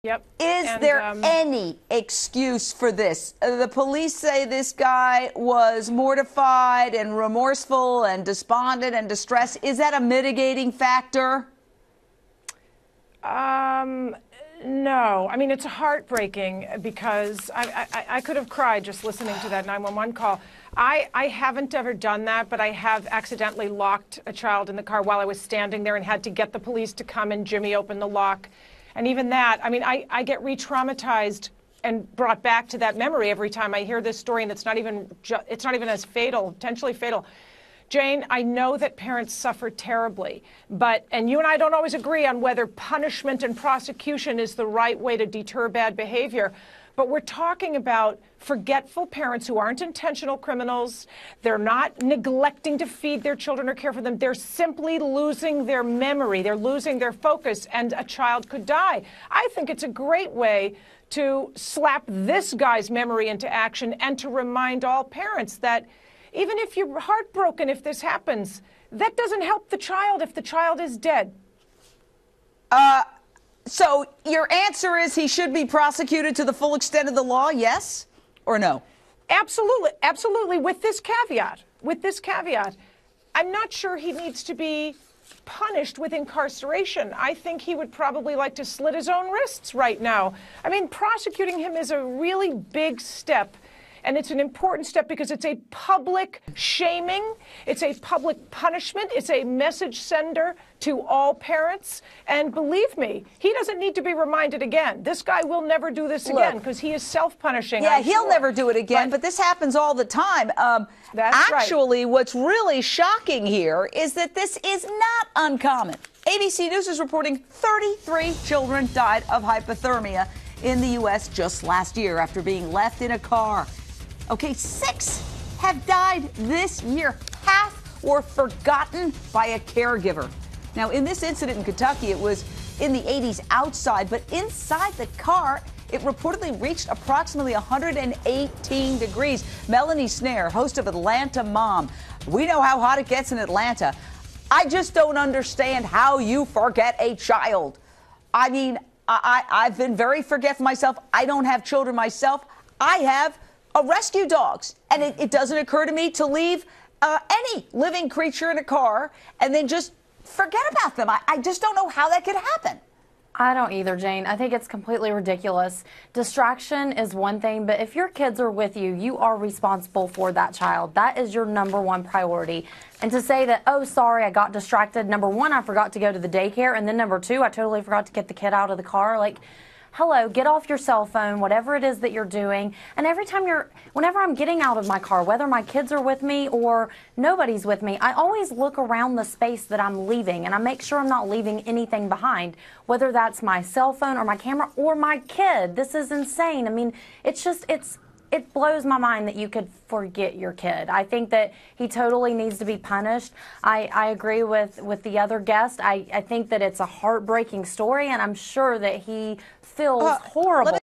Yep. Is there any excuse for this? The police say this guy was mortified and remorseful and despondent and distressed. Is that a mitigating factor? No. I mean, it's heartbreaking because I could have cried just listening to that 911 call. I haven't ever done that, but I have accidentally locked a child in the car while I was standing there and had to get the police to come and Jimmy open the lock. And even that, I mean, I get re-traumatized and brought back to that memory every time I hear this story, and it's not even as fatal, potentially fatal. Jane, I know that parents suffer terribly, and you and I don't always agree on whether punishment and prosecution is the right way to deter bad behavior. But we're talking about forgetful parents who aren't intentional criminals. They're not neglecting to feed their children or care for them. They're simply losing their memory. They're losing their focus, and a child could die. I think it's a great way to slap this guy's memory into action and to remind all parents that even if you're heartbroken if this happens, that doesn't help the child if the child is dead. So your answer is he should be prosecuted to the full extent of the law, yes or no? Absolutely. Absolutely. With this caveat, I'm not sure he needs to be punished with incarceration. I think he would probably like to slit his own wrists right now. I mean, prosecuting him is a really big step. And it's an important step because it's a public shaming. It's a public punishment. It's a message sender to all parents. And believe me, he doesn't need to be reminded again. This guy will never do this again because he is self-punishing. Yeah, he'll never do it again, but this happens all the time. Actually, what's really shocking here is that this is not uncommon. ABC News is reporting 33 children died of hypothermia in the U.S. just last year after being left in a car. Okay, 6 have died this year. Half were forgotten by a caregiver. Now, in this incident in Kentucky, it was in the 80s outside, but inside the car, it reportedly reached approximately 118 degrees. Melanie Snare, host of Atlanta Mom. We know how hot it gets in Atlanta. I just don't understand how you forget a child. I mean, I've been very forgetful myself. I don't have children myself. I have rescue dogs, and it doesn't occur to me to leave any living creature in a car and then just forget about them. I just don't know how that could happen. I don't either, Jane. I think it's completely ridiculous. Distraction is one thing, but if your kids are with you, you are responsible for that child. That is your #1 priority. And to say that, oh, sorry, I got distracted. #1, I forgot to go to the daycare. And then #2, I totally forgot to get the kid out of the car. Like, hello, get off your cell phone, whatever it is that you're doing. And whenever I'm getting out of my car, whether my kids are with me or nobody's with me, I always look around the space that I'm leaving and I make sure I'm not leaving anything behind, whether that's my cell phone or my camera or my kid. This is insane. I mean, it blows my mind that you could forget your kid. I think that he totally needs to be punished. I agree with the other guest. I think that it's a heartbreaking story, and I'm sure that he feels horrible.